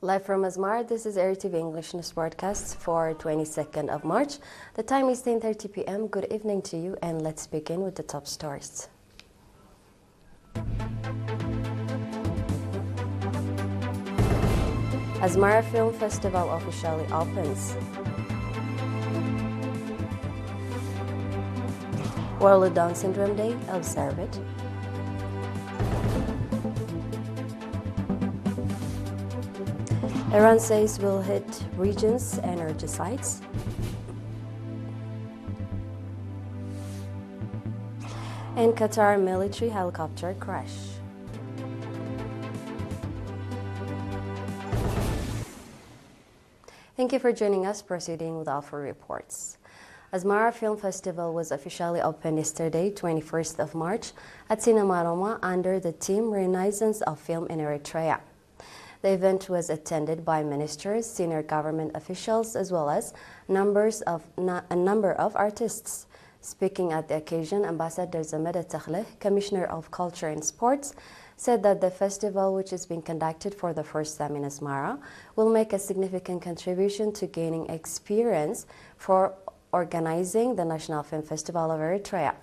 Live from Asmara, this is ERi-TV English News Broadcast for 22nd of March. The time is 10:30 p.m. Good evening to you, and let's begin with the top stories. Asmara Film Festival officially opens. World Down Syndrome Day observed. Iran says will hit region's energy sites. And Qatar military helicopter crash. Thank you for joining us. Proceeding with our reports. Asmara Film Festival was officially opened yesterday, 21st of March, at Cinema Roma under the theme Renaissance of Film in Eritrea. The event was attended by ministers, senior government officials, as well as a number of artists. Speaking at the occasion, Ambassador Zameda Takhleh, Commissioner of Culture and Sports, said that the festival, which is being conducted for the first time in Asmara, will make a significant contribution to gaining experience for organizing the National Film Festival of Eritrea.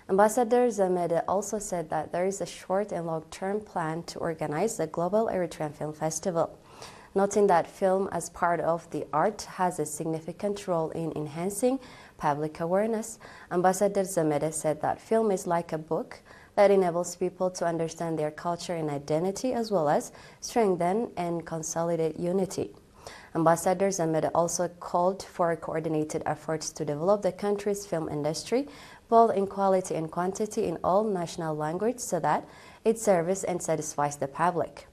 Ambassador Zameda also said that there is a short and long-term plan to organize the Global Eritrean Film Festival, noting that film as part of the art has a significant role in enhancing public awareness. Ambassador Zameda said that film is like a book that enables people to understand their culture and identity, as well as strengthen and consolidate unity. Ambassador Zameda also called for coordinated efforts to develop the country's film industry, both in quality and quantity in all national languages, so that it serves and satisfies the public.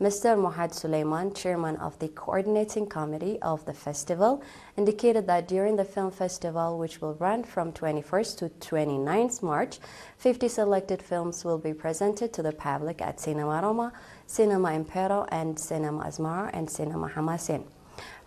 Mr. Mohad Suleiman, chairman of the coordinating committee of the festival, indicated that during the film festival, which will run from 21st to 29th March, 50 selected films will be presented to the public at Cinema Roma, Cinema Impero, and Cinema Asmara, and Cinema Hamasin.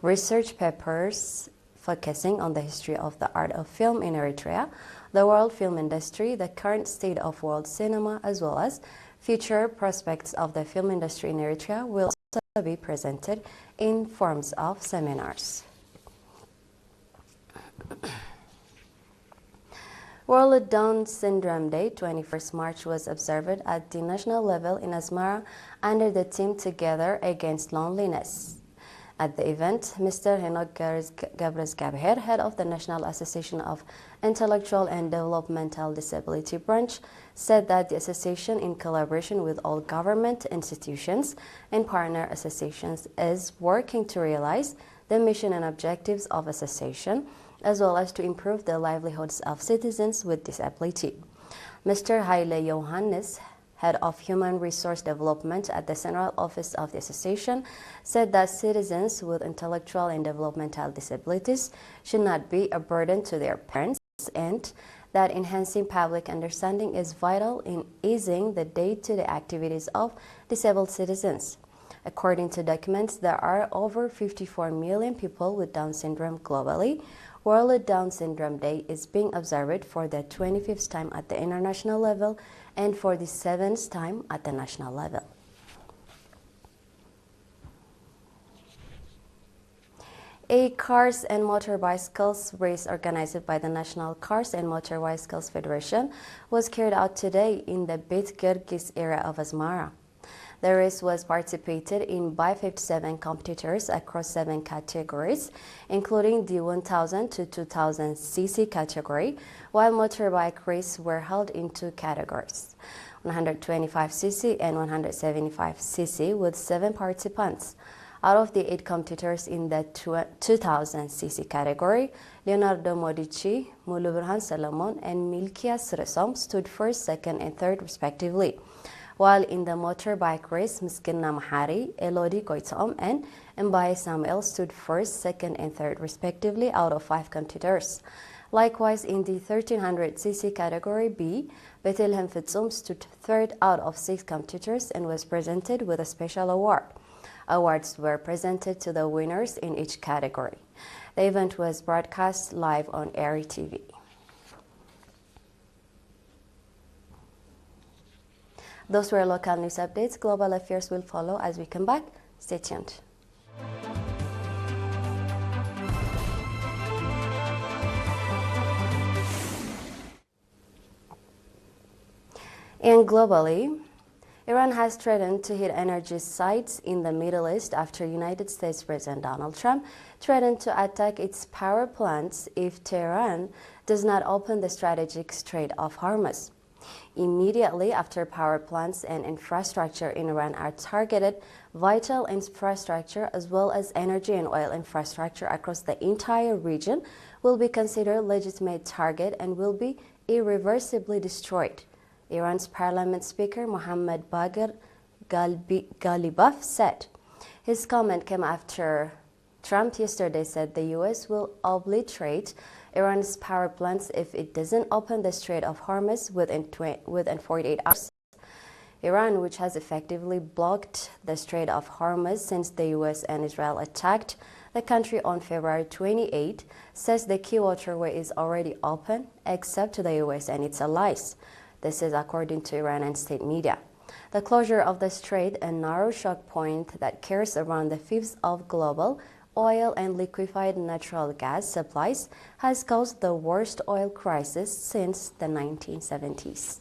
Research papers focusing on the history of the art of film in Eritrea, the world film industry, the current state of world cinema, as well as future prospects of the film industry in Eritrea will also be presented in forms of seminars. World Down Syndrome Day, 21st March, was observed at the national level in Asmara under the theme Together Against Loneliness. At the event, Mr. Henok Gabres-Gabher, head of the National Association of Intellectual and Developmental Disability Branch, said that the association, in collaboration with all government institutions and partner associations, is working to realize the mission and objectives of association, as well as to improve the livelihoods of citizens with disability. Mr. Haile Johannes, head of Human Resource Development at the Central Office of the Association, said that citizens with intellectual and developmental disabilities should not be a burden to their parents, and that enhancing public understanding is vital in easing the day-to-day activities of disabled citizens. According to documents, there are over 54 million people with Down syndrome globally. World Down Syndrome Day is being observed for the 25th time at the international level and for the 7th time at the national level. A cars and motorbicycles race organized by the National Cars and Motorbicycles Federation was carried out today in the Beit Girgis area of Asmara. The race was participated in by 57 competitors across 7 categories, including the 1000 to 2000 cc category, while motorbike races were held in 2 categories, 125 cc and 175 cc, with 7 participants. Out of the 8 competitors in the 2000 cc category, Leonardo Modici, Mulubrhan Salomon, and Milkias Resom stood first, second, and third respectively. While in the motorbike race, Miskinna Mahari, Elodie Goitom, and Mbaye Samuel stood first, second, and third respectively out of 5 competitors. Likewise, in the 1300cc category B, Bethlehem Fitzum stood third out of 6 competitors and was presented with a special award. Awards were presented to the winners in each category. The event was broadcast live on ERi-TV. Those were local news updates. Global affairs will follow as we come back. Stay tuned. And globally, Iran has threatened to hit energy sites in the Middle East after United States President Donald Trump threatened to attack its power plants if Tehran does not open the strategic Strait of Hormuz. Immediately after power plants and infrastructure in Iran are targeted, vital infrastructure as well as energy and oil infrastructure across the entire region will be considered legitimate target and will be irreversibly destroyed. Iran's parliament speaker Mohammad Bagher Ghalibaf said. His comment came after Trump yesterday said the U.S. will obliterate Iran's power plants if it doesn't open the Strait of Hormuz within 48 hours. Iran, which has effectively blocked the Strait of Hormuz since the U.S. and Israel attacked the country on February 28, says the key waterway is already open except to the U.S. and its allies. This is according to Iranian state media. The closure of the strait, a narrow choke point that carries around the fifth of global oil and liquefied natural gas supplies, has caused the worst oil crisis since the 1970s.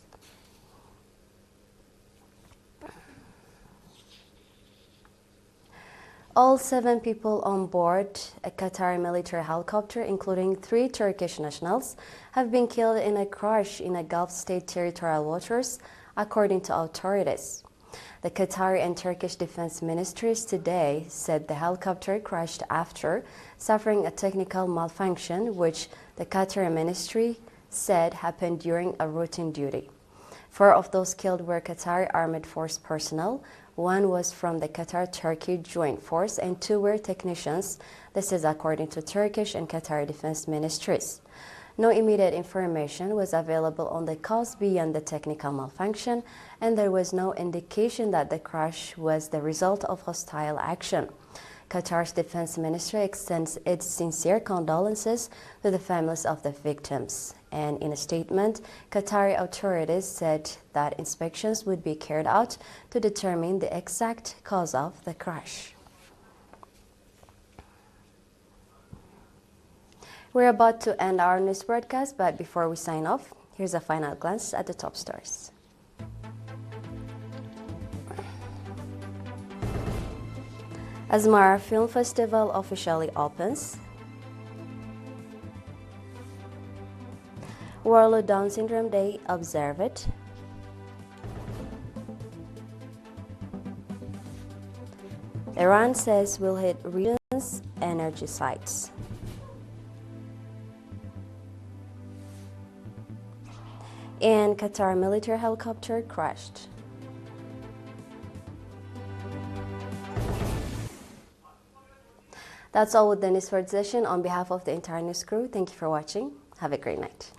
All 7 people on board a Qatari military helicopter, including 3 Turkish nationals, have been killed in a crash in a Gulf state territorial waters, according to authorities. The Qatari and Turkish defense ministries today said the helicopter crashed after suffering a technical malfunction, which the Qatari ministry said happened during a routine duty. 4 of those killed were Qatari Armed Force personnel. 1 was from the Qatar-Turkey Joint Force and 2 were technicians. This is according to Turkish and Qatari defense ministries. No immediate information was available on the cause beyond the technical malfunction, and there was no indication that the crash was the result of hostile action. Qatar's defense ministry extends its sincere condolences to the families of the victims. And in a statement, Qatari authorities said that inspections would be carried out to determine the exact cause of the crash. We're about to end our news broadcast, but before we sign off, here's a final glance at the top stories. Asmara Film Festival officially opens. World Down Syndrome Day observed. Iran says will hit region's energy sites. And Qatar military helicopter crashed. That's all with the news for this session. On behalf of the entire news crew, thank you for watching. Have a great night.